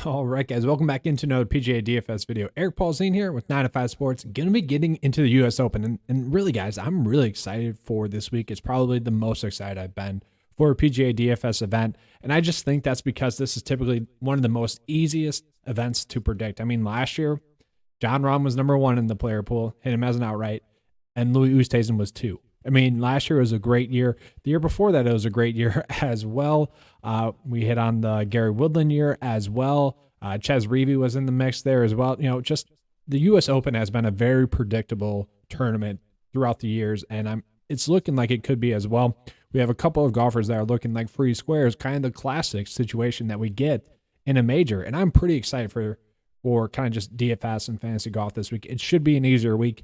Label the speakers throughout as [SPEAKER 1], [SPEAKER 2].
[SPEAKER 1] All right, guys, welcome back into another PGA DFS video. Eric Paulzine here with 9 to 5 Sports. Going to be getting into the U.S. Open. And really, guys, I'm really excited for this week. It's probably the most excited I've been for a PGA DFS event. And I just think that's because this is typically one of the most easiest events to predict. I mean, last year, Jon Rahm was number 1 in the player pool, hit him as an outright, and Louis Oosthuizen was 2. I mean, last year was a great year. The year before that, it was a great year as well. We hit on the Gary Woodland year as well. Ches Reavie was in the mix there as well. You know, just the U.S. Open has been a very predictable tournament throughout the years, and it's looking like it could be as well. We have a couple of golfers that are looking like free squares, kind of the classic situation that we get in a major, and I'm pretty excited for kind of just DFS and fantasy golf this week. It should be an easier week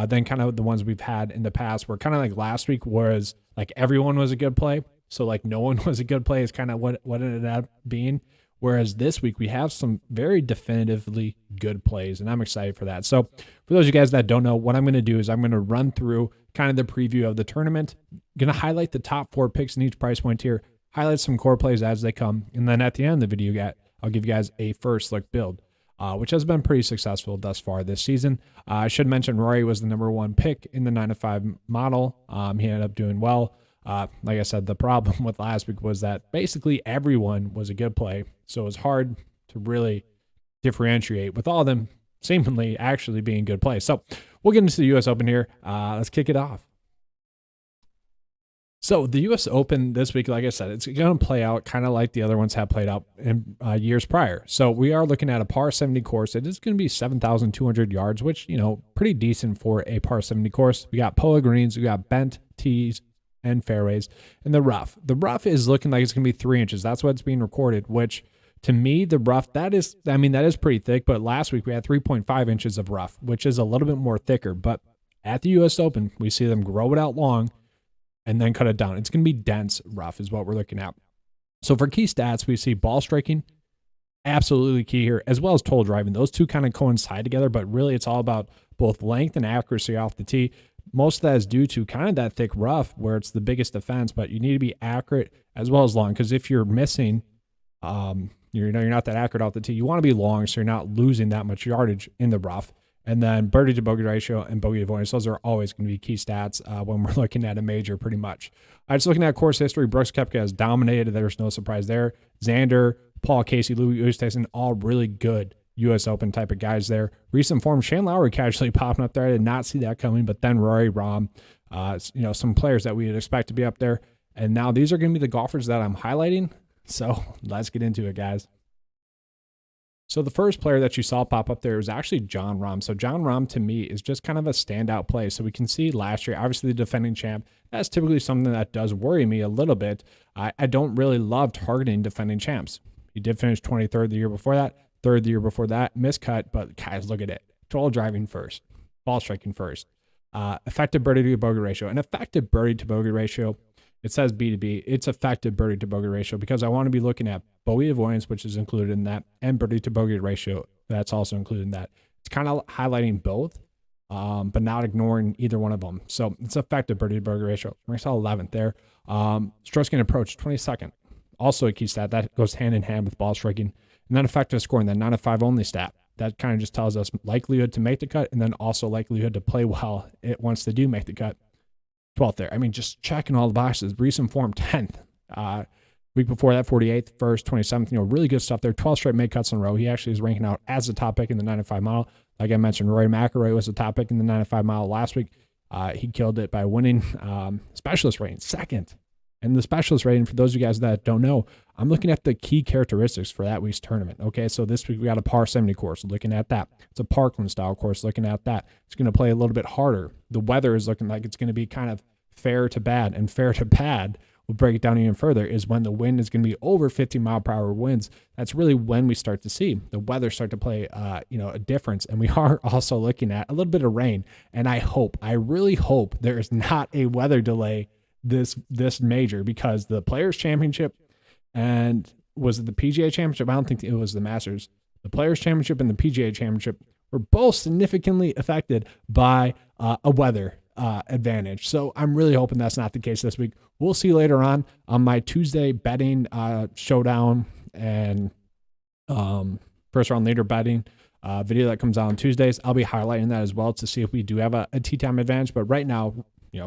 [SPEAKER 1] than kind of the ones we've had in the past, where kind of like last week was like everyone was a good play. So like no one was a good play is kind of what it ended up being. Whereas this week we have some very definitively good plays, and I'm excited for that. So for those of you guys that don't know, what I'm going to do is I'm going to run through kind of the preview of the tournament. I'm going to highlight the top 4 picks in each price point here, highlight some core plays as they come, and then at the end of the video, I'll give you guys a first look build, which has been pretty successful thus far this season. I should mention Rory was the number 1 pick in the 9 to 5 model. He ended up doing well. Like I said, the problem with last week was that basically everyone was a good play, so it was hard to really differentiate with all of them seemingly actually being good plays. So we'll get into the U.S. Open here. Let's kick it off. So the U.S. Open this week, like I said, it's going to play out kind of like the other ones have played out in years prior. So we are looking at a par 70 course. It is going to be 7,200 yards, which, you know, pretty decent for a par 70 course. We got POA greens, we got bent tees and fairways, and the rough. The rough is looking like it's going to be 3 inches. That's what's being recorded, which to me, the rough, that is pretty thick. But last week we had 3.5 inches of rough, which is a little bit more thicker. But at the U.S. Open, we see them grow it out long and then cut it down. It's going to be dense rough is what we're looking at. So for key stats, we see ball striking, absolutely key here, as well as toe driving. Those two kind of coincide together, but really it's all about both length and accuracy off the tee. Most of that is due to kind of that thick rough where it's the biggest defense, but you need to be accurate as well as long, because if you're missing, you're not that accurate off the tee. You want to be long so you're not losing that much yardage in the rough. And then birdie to bogey ratio and bogey avoidance, those are always going to be key stats when we're looking at a major pretty much. Just looking at course history, Brooks Koepka has dominated. There's no surprise there. Xander, Paul Casey, Louis Oosthuizen, all really good U.S. Open type of guys there. Recent form, Shane Lowry casually popping up there. I did not see that coming, but then Rory, Rahm, some players that we would expect to be up there. And now these are going to be the golfers that I'm highlighting. So let's get into it, guys. So the first player that you saw pop up there was actually Jon Rahm. So Jon Rahm to me is just kind of a standout play. So we can see last year, obviously the defending champ, that's typically something that does worry me a little bit. I don't really love targeting defending champs. He did finish 23rd the year before that, 3rd the year before that, miscut, but guys, look at it. Total driving first, ball striking first, effective birdie to bogey ratio. An effective birdie to bogey ratio, it says B2B. It's effective birdie to bogey ratio because I want to be looking at bogey avoidance, which is included in that, and birdie to bogey ratio. That's also included in that. It's kind of highlighting both, but not ignoring either one of them. So it's effective birdie to bogey ratio. We saw 11th there. Stroke gain approach, 22nd. Also a key stat. That goes hand in hand with ball striking. And then effective scoring, that 9 to 5 only stat. That kind of just tells us likelihood to make the cut and then also likelihood to play well once they do make the cut. 12th there. I mean, just checking all the boxes. Recent form, 10th. Week before that, 48th, 1st, 27th. Really good stuff there. 12 straight make cuts in a row. He actually is ranking out as the top pick in the 9 to 5 mile. Like I mentioned, Rory McIlroy was the top pick in the 9 to 5 mile last week. He killed it by winning specialist rating, 2nd. And the specialist rating, for those of you guys that don't know, I'm looking at the key characteristics for that week's tournament. Okay, so this week we got a par 70 course, looking at that. It's a Parkland style course, looking at that. It's going to play a little bit harder. The weather is looking like it's going to be kind of fair to bad, and fair to bad, we'll break it down even further, is when the wind is going to be over 50 mile per hour winds. That's really when we start to see the weather start to play, a difference. And we are also looking at a little bit of rain. And I really hope there is not a weather delay this major, because the Players Championship and was it the PGA Championship? I don't think it was the Masters. The Players Championship and the PGA Championship were both significantly affected by a weather advantage. So I'm really hoping that's not the case this week. We'll see later on my Tuesday betting showdown and first round leader betting video that comes out on Tuesdays. I'll be highlighting that as well to see if we do have a tee time advantage. But right now,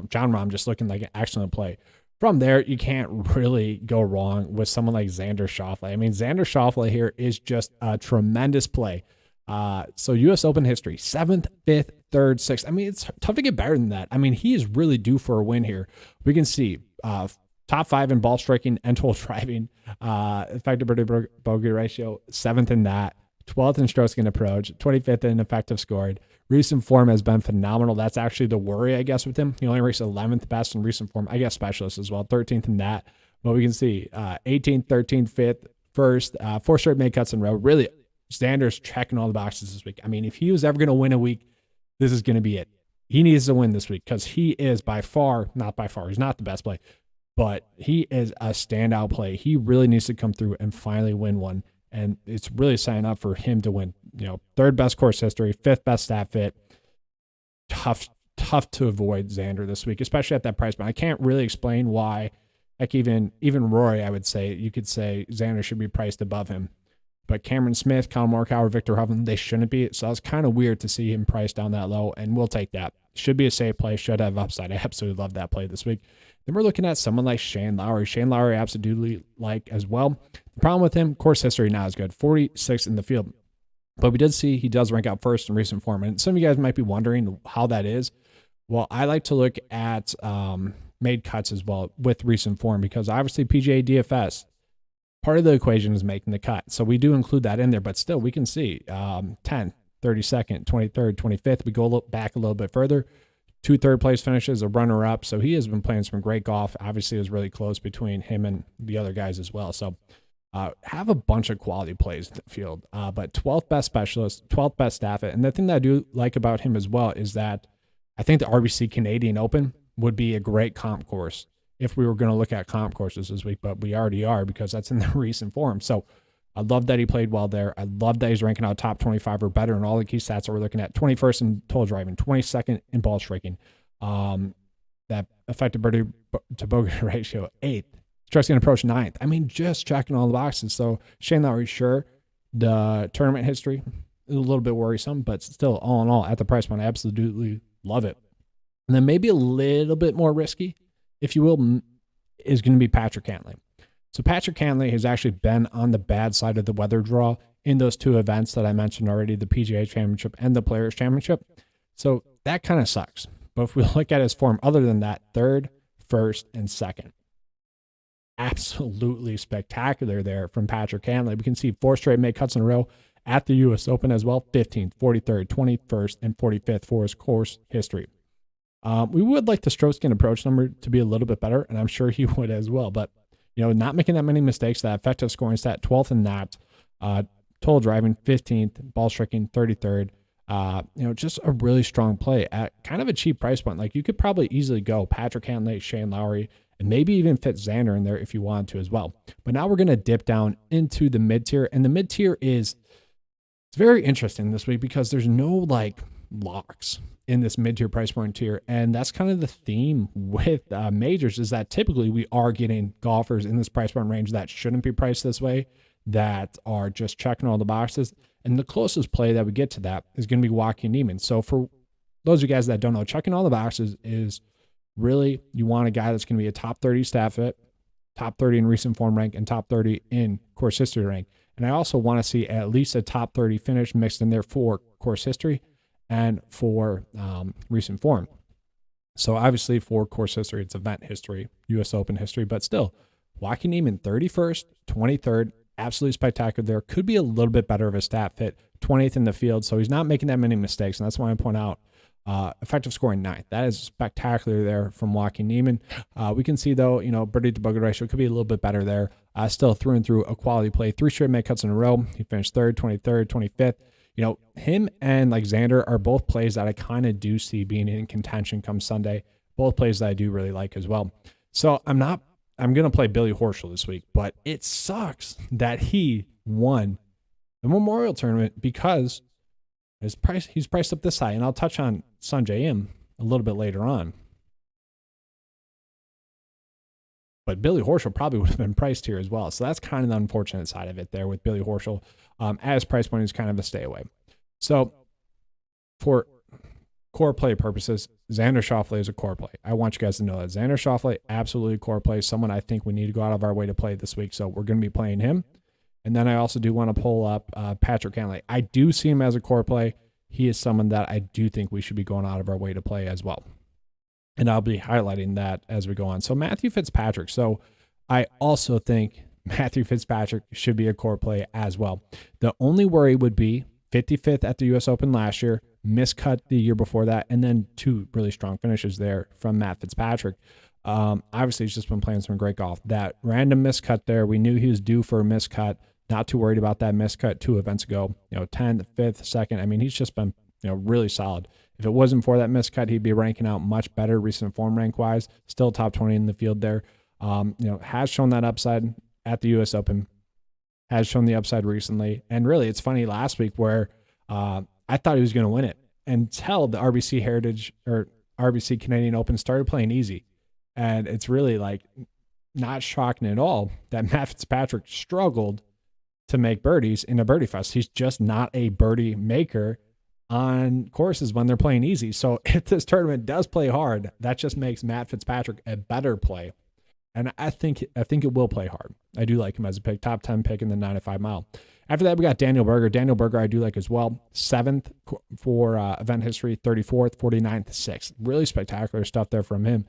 [SPEAKER 1] John Rahm just looking like an excellent play. From there, you can't really go wrong with someone like Xander Schauffele. I mean, Xander Schauffele here is just a tremendous play. So U.S. Open history, 7th, 5th, 3rd, 6th. I mean, it's tough to get better than that. I mean, he is really due for a win here. We can see top 5 in ball striking and total driving, effective birdie bogey ratio, 7th in that, 12th in strokes gained approach, 25th in effective scored. Recent form has been phenomenal. That's actually the worry, I guess, with him. He only ranks 11th best in recent form. I guess specialist as well, 13th in that. But we can see 18th, 13th, 5th, 1st, 4 straight made cuts in a row. Really, Xander's checking all the boxes this week. I mean, if he was ever going to win a week, this is going to be it. He needs to win this week because he is not by far, he's not the best play, but he is a standout play. He really needs to come through and finally win one. And it's really setting up for him to win. 3rd best course history, 5th best stat fit. Tough to avoid Xander this week, especially at that price point. I can't really explain why. Heck, even Rory, I would say, you could say Xander should be priced above him. But Cameron Smith, Colin Morikawa, Victor Hovland, they shouldn't be. So it's kind of weird to see him priced down that low, and we'll take that. Should be a safe play, should have upside. I absolutely love that play this week. Then we're looking at someone like Shane Lowry. Shane Lowry, absolutely like as well. The problem with him, course history not as good, 46 in the field. But we did see he does rank out first in recent form. And some of you guys might be wondering how that is. Well, I like to look at made cuts as well with recent form because obviously PGA DFS, part of the equation is making the cut. So we do include that in there, but still we can see 10th, 32nd, 23rd, 25th. We go back a little bit further. 2 third place finishes, a runner up. So he has been playing some great golf. Obviously, it was really close between him and the other guys as well. So have a bunch of quality plays in the field. But 12th best specialist, 12th best staff. And the thing that I do like about him as well is that I think the RBC Canadian Open would be a great comp course if we were going to look at comp courses this week, but we already are because that's in the recent form. So I love that he played well there. I love that he's ranking out top 25 or better in all the key stats that we're looking at. 21st in total driving, 22nd in ball striking. That effective birdie to bogey ratio, 8th. Strokes gained approach, 9th. I mean, just checking all the boxes. So Shane Lowry, sure, the tournament history is a little bit worrisome, but still, all in all, at the price point, I absolutely love it. And then maybe a little bit more risky, if you will, is going to be Patrick Hanley. So Patrick Hanley has actually been on the bad side of the weather draw in those 2 events that I mentioned already, the PGA Championship and the Players Championship. So that kind of sucks. But if we look at his form, other than that, 3rd, 1st, and 2nd, absolutely spectacular there from Patrick Hanley. We can see 4 straight made cuts in a row at the U.S. Open as well, 15th, 43rd, 21st, and 45th for his course history. We would like the strokes gained approach number to be a little bit better, and I'm sure he would as well. But not making that many mistakes. That effective scoring stat, 12th in that. Total driving, 15th. Ball striking, 33rd. Just a really strong play at kind of a cheap price point. Like, you could probably easily go Patrick Hanley, Shane Lowry, and maybe even fit Xander in there if you wanted to as well. But now we're going to dip down into the mid-tier. And the mid-tier it's very interesting this week because there's no, locks in this mid-tier price point tier. And that's kind of the theme with majors, is that typically we are getting golfers in this price point range that shouldn't be priced this way, that are just checking all the boxes. And the closest play that we get to that is going to be Joaquin Niemann. So for those of you guys that don't know, checking all the boxes is really, you want a guy that's going to be a top 30 stat fit, top 30 in recent form rank, and top 30 in course history rank. And I also want to see at least a top 30 finish mixed in there for course history and for recent form. So obviously for course history, it's event history, U.S. Open history, but still, Joaquin Niemann, 31st, 23rd, absolutely spectacular there. Could be a little bit better of a stat fit, 20th in the field, so he's not making that many mistakes, and that's why I point out effective scoring 9th. That is spectacular there from Joaquin Niemann. We can see, though, birdie to bogey ratio could be a little bit better there. Still through and through a quality play. 3 straight made cuts in a row. He finished 3rd, 23rd, 25th. Him and Xander are both plays that I kind of do see being in contention come Sunday. Both plays that I do really like as well. So I'm going to play Billy Horschel this week, but it sucks that he won the Memorial Tournament because he's priced up this high. And I'll touch on Sungjae Im a little bit later on. But Billy Horschel probably would have been priced here as well. So that's kind of the unfortunate side of it there with Billy Horschel. As price point is kind of a stay away. So for core play purposes, Xander Schauffele is a core play. I want you guys to know that Xander Schauffele, absolutely core play, someone I think we need to go out of our way to play this week. So we're going to be playing him. And then I also do want to pull up Patrick Hanley. I do see him as a core play. He is someone that I do think we should be going out of our way to play as well. And I'll be highlighting that as we go on. So Matthew Fitzpatrick. So I also think Matthew Fitzpatrick should be a core play as well. The only worry would be 55th at the U.S. Open last year, miscut the year before that, and then 2 really strong finishes there from Matt Fitzpatrick. Obviously, he's just been playing some great golf. That random miscut there, we knew he was due for a miscut. Not too worried about that miscut 2 events ago. 10th, 5th, 2nd. I mean, he's just been really solid. If it wasn't for that miscut, he'd be ranking out much better recent form rank wise. Still top 20 in the field there. Has shown that upside at the U.S. Open. Has shown the upside recently. And really, it's funny last week where I thought he was going to win it until the RBC Heritage or RBC Canadian Open started playing easy. And it's really like not shocking at all that Matt Fitzpatrick struggled to make birdies in a birdie fest. He's just not a birdie maker on courses when they're playing easy. So if this tournament does play hard, that just makes Matt Fitzpatrick a better play. And I think it will play hard. I do like him as a pick, top 10 pick in the 95 mile. After that, we got Daniel Berger. Daniel Berger I do like as well. 7th for event history, 34th, 49th, 6th. Really spectacular stuff there from him.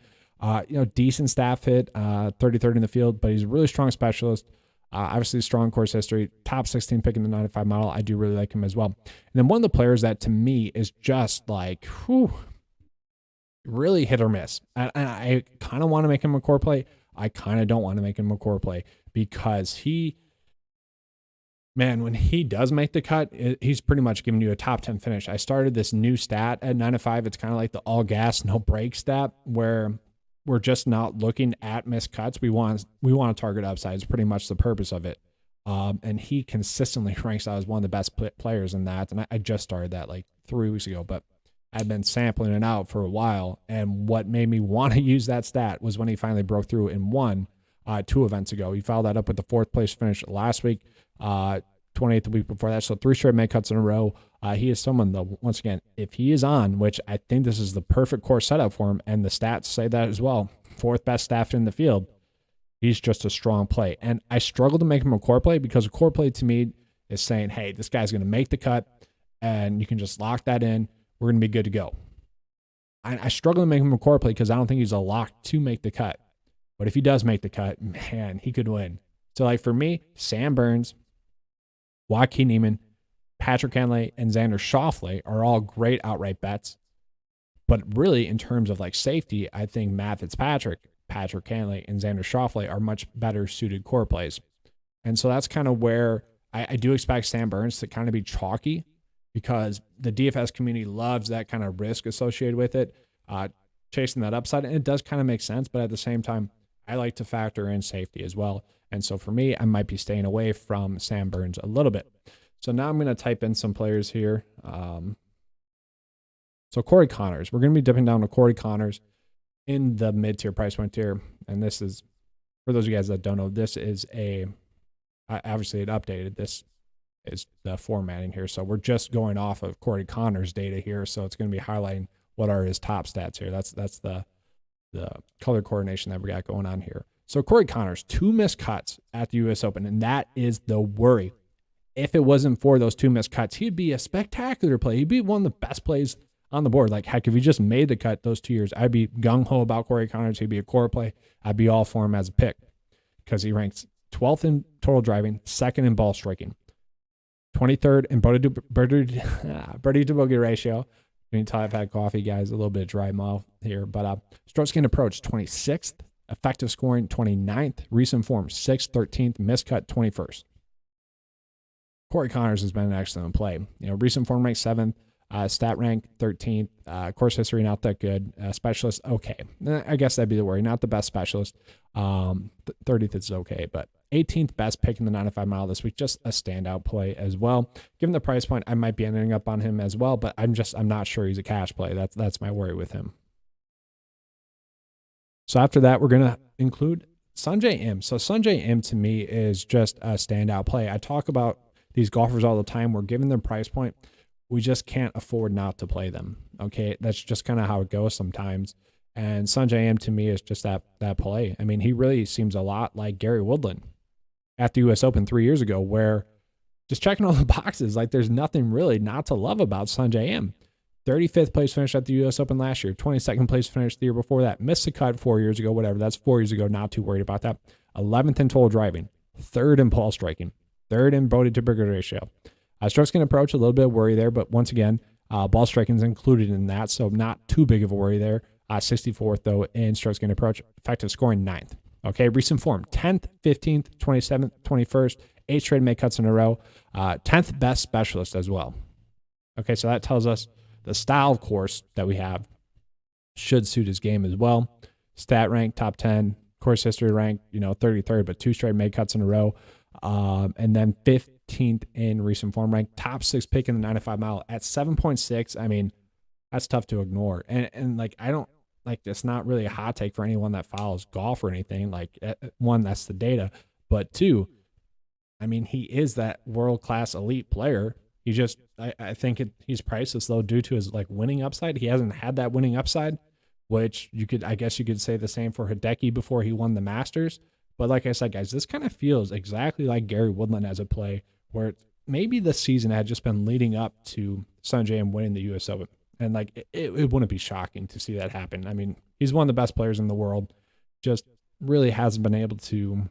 [SPEAKER 1] Decent staff hit, 33rd in the field, but he's a really strong specialist. Obviously, strong course history, top 16 pick in the 95 mile. I do really like him as well. And then one of the players that to me is just like, really hit or miss. And I kind of want to make him a core play. I kind of don't want to make him a core play because when he does make the cut, he's pretty much giving you a top 10 finish. I started this new stat at 9 to 5. It's kind of like the all gas, no brake stat where we're just not looking at missed cuts. We want to target upside. It's pretty much the purpose of it. And he consistently ranks out as one of the best players in that. And I just started that like 3 weeks ago, but I've been sampling it out for a while. And what made me want to use that stat was when he finally broke through and won 2 events ago. He followed that up with the 4th place finish last week, 28th the week before that. So 3 straight make cuts in a row. He is someone, though, once again, if he is on, which I think this is the perfect course setup for him, and the stats say that as well, 4th best staffed in the field, he's just a strong play. And I struggle to make him a core play because a core play to me is saying, hey, this guy's going to make the cut, and you can just lock that in. We're going to be good to go. I struggle to make him a core play because I don't think he's a lock to make the cut. But if he does make the cut, man, he could win. So, like for me, Sam Burns, Joaquin Niemann, Patrick Hanley, and Xander Schauffele are all great outright bets. But really, in terms of like safety, I think Matt Fitzpatrick, Patrick Hanley, and Xander Schauffele are much better suited core plays. And so that's kind of where I do expect Sam Burns to kind of be chalky because the DFS community loves that kind of risk associated with it, chasing that upside. And it does kind of make sense, but at the same time, I like to factor in safety as well. And so for me, I might be staying away from Sam Burns a little bit. So now I'm going to type in some players here. So Cory Connors, we're going to be dipping down to Cory Connors in the mid-tier price point tier. And this is, for those of you guys that don't know, this is obviously it updated. This is the formatting here. So we're just going off of Cory Connors data here. So it's going to be highlighting what are his top stats here. That's the color coordination that we got going on here. So Cory Connors, 2 missed cuts at the U.S. Open, and that is the worry. If it wasn't for those 2 missed cuts, he'd be a spectacular play. He'd be one of the best plays on the board. Like, heck, if he just made the cut those 2 years, I'd be gung-ho about Cory Connors. He'd be a core play. I'd be all for him as a pick because he ranks 12th in total driving, 2nd in ball striking, 23rd in birdie to bogey ratio. You can tell I've had coffee, guys, a little bit of dry mouth here. But stroke gained approach, 26th. Effective scoring, 29th. Recent form, 6th, 13th. Miscut, 21st. Cory Connors has been an excellent play. Recent form rank 7th. Stat rank 13th. Course history not that good. Specialist, okay. I guess that'd be the worry. Not the best specialist. 30th is okay, but 18th best pick in the 95 mile this week. Just a standout play as well. Given the price point, I might be ending up on him as well, but I'm not sure he's a cash play. That's my worry with him. So after that, we're going to include Sungjae Im. So Sungjae Im to me is just a standout play. I talk about these golfers all the time. We're given their price point. We just can't afford not to play them. Okay, that's just kind of how it goes sometimes. And Sungjae Im to me is just that play. I mean, he really seems a lot like Gary Woodland at the U.S. Open 3 years ago, where just checking all the boxes, like there's nothing really not to love about Sungjae Im. 35th place finish at the U.S. Open last year, 22nd place finish the year before that, missed the cut 4 years ago, whatever, that's 4 years ago, not too worried about that. 11th in total driving, 3rd in ball striking, 3rd in Brody to Berger ratio. Strokes gained approach, a little bit of worry there, but once again, ball striking is included in that, so not too big of a worry there. 64th, though, in strokes gained approach, effective scoring 9th. Okay, recent form, 10th, 15th, 27th, 21st, 8 straight make cuts in a row, 10th best specialist as well. Okay, so that tells us the style of course that we have should suit his game as well. Stat rank, top 10, course history rank, 33rd, but 2 straight make cuts in a row. And then 15th in recent form rank, top 6 pick in the 95 mile at 7.6. I mean, that's tough to ignore. And like, I don't like, it's not really a hot take for anyone that follows golf or anything. Like, one, that's the data, but 2, I mean, he is that world-class elite player. He just, I think he's priced as low due to his like winning upside. He hasn't had that winning upside, which I guess you could say the same for Hideki before he won the Masters. But like I said, guys, this kind of feels exactly like Gary Woodland as a play, where maybe the season had just been leading up to Sungjae Im winning the U.S. Open. And like, it wouldn't be shocking to see that happen. I mean, he's one of the best players in the world, just really hasn't been able to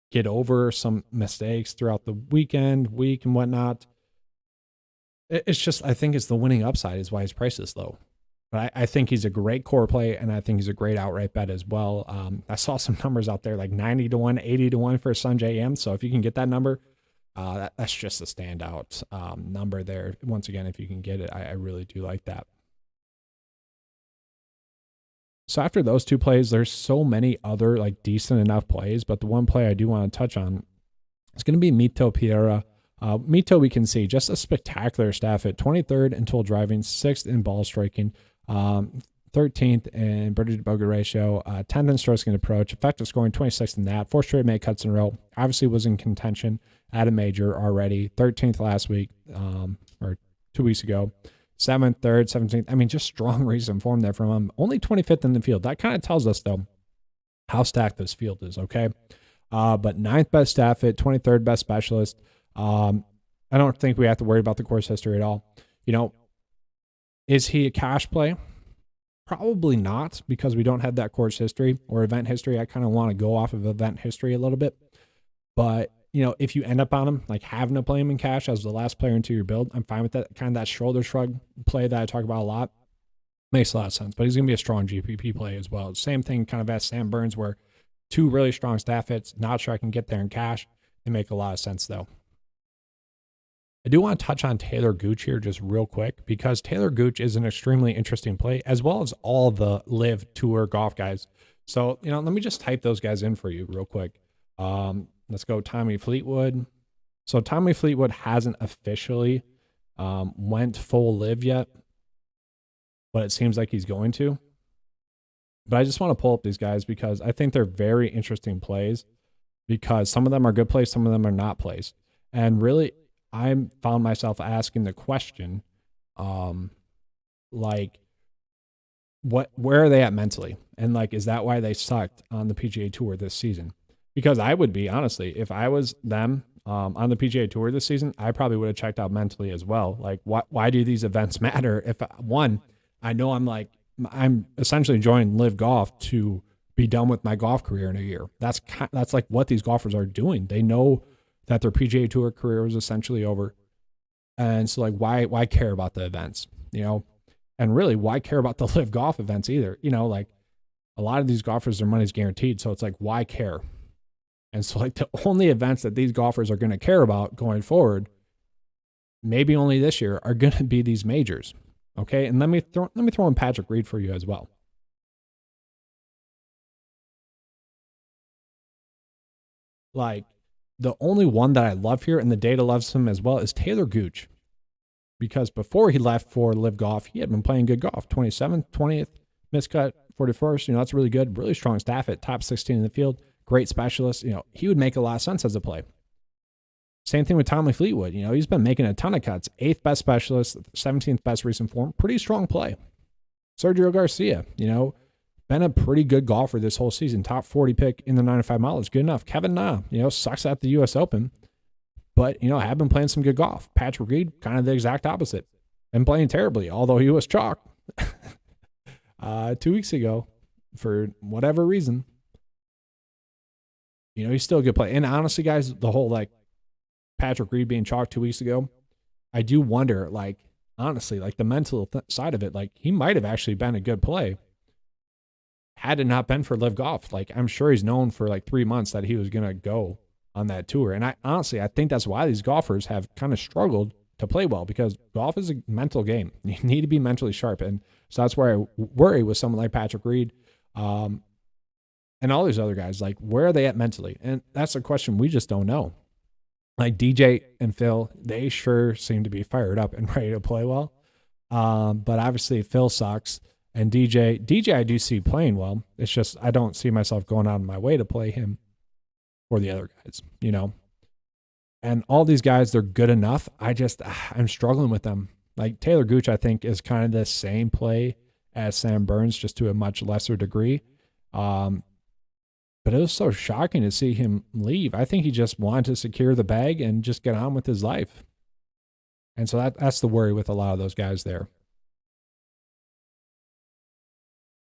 [SPEAKER 1] get over some mistakes throughout the week and whatnot. It's just, I think it's the winning upside is why his price is low. But I think he's a great core play, and I think he's a great outright bet as well. I saw some numbers out there like 90 to 1, 80 to 1 for Sungjae Im. So if you can get that number, that's just a standout number there. Once again, if you can get it, I really do like that. So after those 2 plays, there's so many other like decent enough plays, but the one play I do want to touch on is going to be Mito Pierra. Mito, we can see just a spectacular staff at 23rd in total driving, 6th in ball striking, 13th in birdie to bogey ratio, 10th in strokes gained approach, effective scoring 26th in that, 4 straight make cuts in a row. Obviously was in contention at a major already, 13th last week or 2 weeks ago. 7th, 3rd, 17th. I mean, just strong recent form there from him. Only 25th in the field. That kind of tells us, though, how stacked this field is, okay? But 9th best staff at 23rd best specialist. I don't think we have to worry about the course history at all. Is he a cash play? Probably not, because we don't have that course history or event history. I kind of want to go off of event history a little bit. But if you end up on him, like having to play him in cash as the last player into your build, I'm fine with that. Kind of that shoulder shrug play that I talk about a lot. Makes a lot of sense, but he's going to be a strong GPP play as well. Same thing kind of as Sam Burns, where 2 really strong staff hits. Not sure I can get there in cash. They make a lot of sense, though. I do want to touch on Taylor Gooch here just real quick, because Taylor Gooch is an extremely interesting play, as well as all the Live Tour golf guys. So, let me just type those guys in for you real quick. Let's go Tommy Fleetwood. So Tommy Fleetwood hasn't officially went full Live yet, but it seems like he's going to. But I just want to pull up these guys because I think they're very interesting plays, because some of them are good plays, some of them are not plays. And really, I found myself asking the question, like, where are they at mentally? And like, is that why they sucked on the PGA Tour this season? Because I would be, honestly, if I was them on the PGA Tour this season, I probably would have checked out mentally as well. Like, why do these events matter? If one, I know I'm essentially enjoying Live Golf to be done with my golf career in a year. That's like what these golfers are doing. They know that their PGA Tour career is essentially over. And so like, why care about the events, and really why care about the Live Golf events either? Like a lot of these golfers, their money's guaranteed. So it's like, why care? And so like the only events that these golfers are going to care about going forward, maybe only this year, are going to be these majors. Okay. And let me throw in Patrick Reed for you as well. Like, the only one that I love here, and the data loves him as well, is Taylor Gooch. Because before he left for Live Golf, he had been playing good golf. 27th, 20th, miscut, 41st. That's really good. Really strong staff at top 16 in the field. Great specialist. He would make a lot of sense as a play. Same thing with Tommy Fleetwood. He's been making a ton of cuts. 8th best specialist, 17th best recent form. Pretty strong play. Sergio Garcia, been a pretty good golfer this whole season. Top 40 pick in the 95 mile is good enough. Kevin Na, sucks at the U.S. Open, but, have been playing some good golf. Patrick Reed, kind of the exact opposite. Been playing terribly, although he was chalk 2 weeks ago for whatever reason. He's still a good play. And honestly, guys, the whole, Patrick Reed being chalk 2 weeks ago, I do wonder, honestly, the mental side of it, he might have actually been a good play had it not been for Live Golf. I'm sure he's known for 3 months that he was going to go on that tour. And I think that's why these golfers have kind of struggled to play well, because golf is a mental game. You need to be mentally sharp. And so that's where I worry with someone like Patrick Reed and all these other guys. Where are they at mentally? And that's a question we just don't know. DJ and Phil, they sure seem to be fired up and ready to play well. But obviously Phil sucks. And DJ I do see playing well. It's just I don't see myself going out of my way to play him or the other guys, And all these guys, they're good enough. I'm struggling with them. Taylor Gooch, I think, is kind of the same play as Sam Burns, just to a much lesser degree. But it was so shocking to see him leave. I think he just wanted to secure the bag and just get on with his life. And so that's the worry with a lot of those guys there.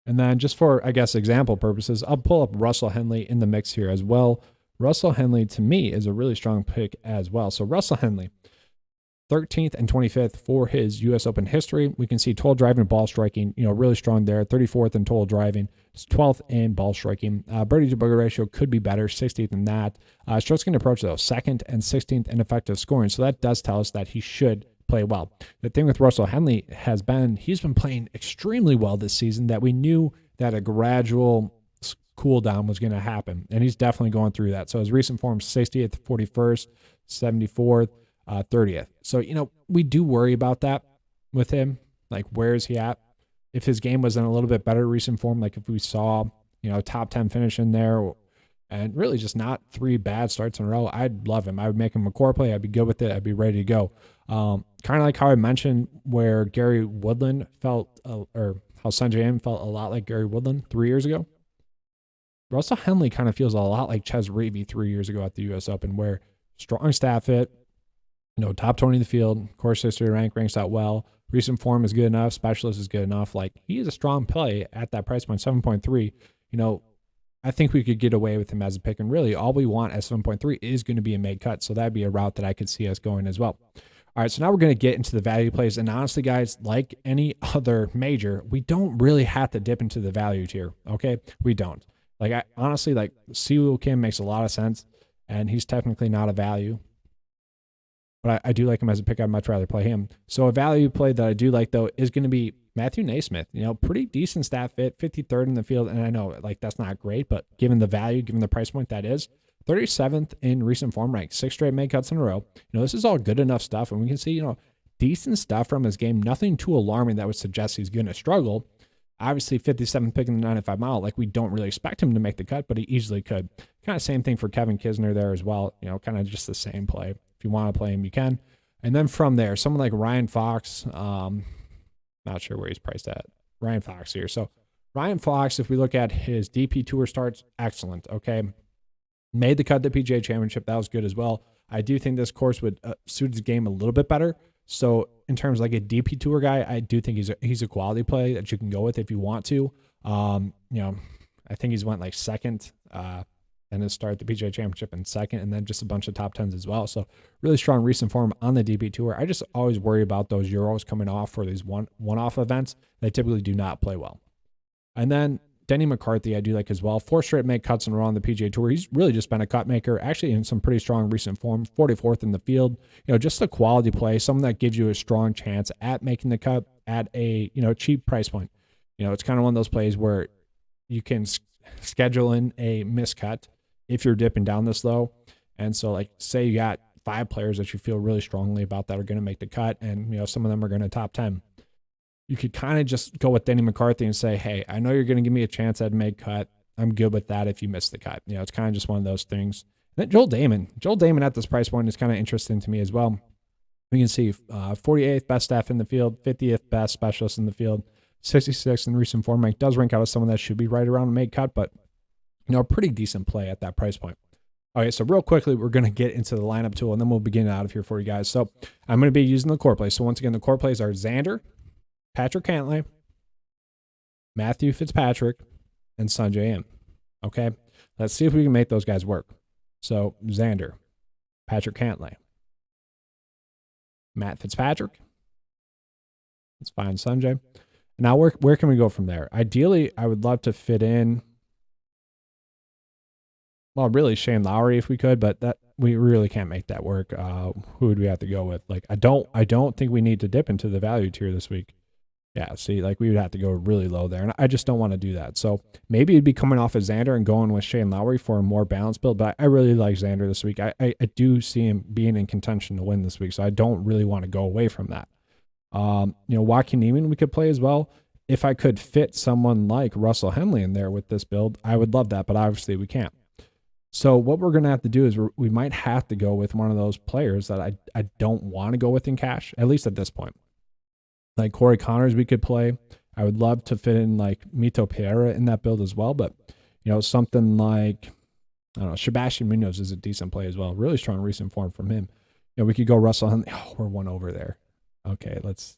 [SPEAKER 1] And then just for, I guess, example purposes, I'll pull up Russell Henley in the mix here as well. Russell Henley, to me, is a really strong pick as well. So Russell Henley, 13th and 25th for his U.S. Open history. We can see total driving and ball striking, really strong there. 34th in total driving, 12th in ball striking. Birdie to bogey ratio could be better, 60th in that. Strokes gained approach, though, 2nd and 16th in effective scoring. So that does tell us that he should play well. The thing with Russell Henley he's been playing extremely well this season, that we knew that a gradual cool down was going to happen. And he's definitely going through that. So his recent form, 60th, 41st, 74th, 30th. So, we do worry about that with him. Where is he at? If his game was in a little bit better recent form, if we saw, top 10 finish in there and really just not 3 bad starts in a row, I'd love him. I would make him a core play. I'd be good with it. I'd be ready to go. Kind of like how I mentioned where Gary Woodland felt, or how Sanjay M felt a lot like Gary Woodland 3 years ago. Russell Henley kind of feels a lot like Ches Reavie 3 years ago at the U.S. Open, where strong staff fit, top 20 in the field, course history ranks out well. Recent form is good enough. Specialist is good enough. He is a strong play at that price point, 7.3. I think we could get away with him as a pick. And really, all we want at 7.3 is going to be a made cut. So that'd be a route that I could see us going as well. All right, so now we're going to get into the value plays. And honestly, guys, like any other major, we don't really have to dip into the value tier, okay? We don't. I honestly, Siwoo Kim makes a lot of sense, and he's technically not a value. But I do like him as a pick. I'd much rather play him. So a value play that I do like, though, is going to be Matthew Naysmith. Pretty decent stat fit, 53rd in the field. And I know, that's not great, but given the value, given the price point that is, 37th in recent form rank, 6 straight made cuts in a row. This is all good enough stuff. And we can see, decent stuff from his game. Nothing too alarming that would suggest he's going to struggle. Obviously, 57th pick in the 95 mile. We don't really expect him to make the cut, but he easily could. Kind of same thing for Kevin Kisner there as well. Kind of just the same play. If you want to play him, you can. And then from there, someone like Ryan Fox, not sure where he's priced at. Ryan Fox here. So Ryan Fox, if we look at his DP Tour starts, excellent. Okay. Made the cut at the PGA Championship. That was good as well. I do think this course would suit his game a little bit better. So in terms of a DP Tour guy, I do think he's a quality play that you can go with if you want to. I think he's went second and then start the PGA Championship in second, and then just a bunch of top tens as well. So really strong recent form on the DP Tour. I just always worry about those Euros coming off for these one-off events. They typically do not play well. And then Denny McCarthy, I do like as well. 4 straight make cuts in a row on the PGA Tour. He's really just been a cut maker, actually in some pretty strong recent form. 44th in the field. Just a quality play, someone that gives you a strong chance at making the cut at a cheap price point. It's kind of one of those plays where you can schedule in a miscut if you're dipping down this low. And so say you got 5 players that you feel really strongly about that are going to make the cut, and some of them are going to top 10. you could kind of just go with Denny McCarthy and say, hey, I know you're going to give me a chance at a mid cut. I'm good with that if you miss the cut. It's kind of just one of those things. And then Joel Damon at this price point is kind of interesting to me as well. We can see 48th best staff in the field, 50th best specialist in the field, 66th in recent form. It does rank out as someone that should be right around a mid cut, but a pretty decent play at that price point. Okay, so real quickly, we're going to get into the lineup tool, and then we'll begin out of here for you guys. So I'm going to be using the core plays. So once again, the core plays are Xander, Patrick Hanley, Matthew Fitzpatrick, and Sanjay M. Okay, let's see if we can make those guys work. So Xander, Patrick Hanley, Matt Fitzpatrick. Let's find Sanjay. Now, where can we go from there? Ideally, I would love to fit in, well, really Shane Lowry if we could, but that we really can't make that work. Who would we have to go with? Like, I don't think we need to dip into the value tier this week. Yeah, see, like we would have to go really low there, and I just don't want to do that. So maybe it'd be coming off of Xander and going with Shane Lowry for a more balanced build, but I really like Xander this week. I do see him being in contention to win this week, so I don't really want to go away from that. Joaquin Niemann we could play as well. If I could fit someone like Russell Henley in there with this build, I would love that, but obviously we can't. So what we're going to have to do is we might have to go with one of those players that I don't want to go with in cash, at least at this point. Like Cory Connors we could play. I would love to fit in like Mito Pierra in that build as well, but something like, I don't know, Sebastian Munoz is a decent play as well. Really strong recent form from him. We could go Russell Henley. Oh, we're one over there. Okay, let's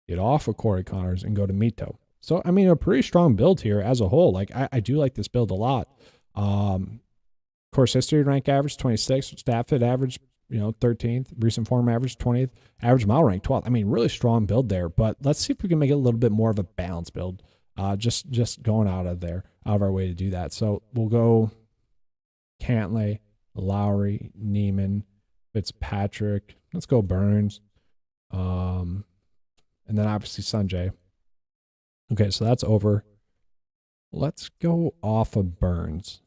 [SPEAKER 1] get off of Cory Connors and go to Mito. So, I mean, a pretty strong build here as a whole. Like, I do like this build a lot. Course history rank average 26th, stat fit average 13th, recent form average 20th, average mile rank 12th. I mean, really strong build there, but let's see if we can make it a little bit more of a balanced build. Just going out of our way to do that. So we'll go Cantlay, Lowry, Neiman, Fitzpatrick. Let's go Burns. And then obviously Sanjay. Okay, so that's over. Let's go off of Burns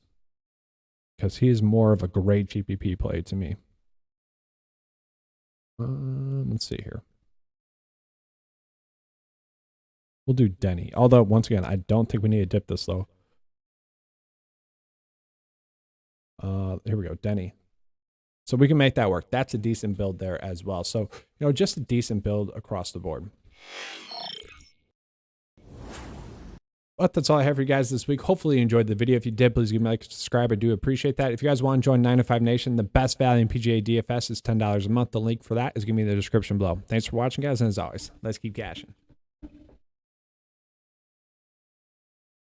[SPEAKER 1] because he's more of a great GPP play to me. Let's see here. We'll do Denny. Although, once again, I don't think we need to dip this low. Here we go, Denny. So we can make that work. That's a decent build there as well. So, just a decent build across the board. But that's all I have for you guys this week. Hopefully you enjoyed the video. If you did, please give me a like, subscribe. I do appreciate that. If you guys want to join 9 to 5 Nation, the best value in PGA DFS is $10 a month. The link for that is going to be in the description below. Thanks for watching, guys. And as always, let's keep cashing.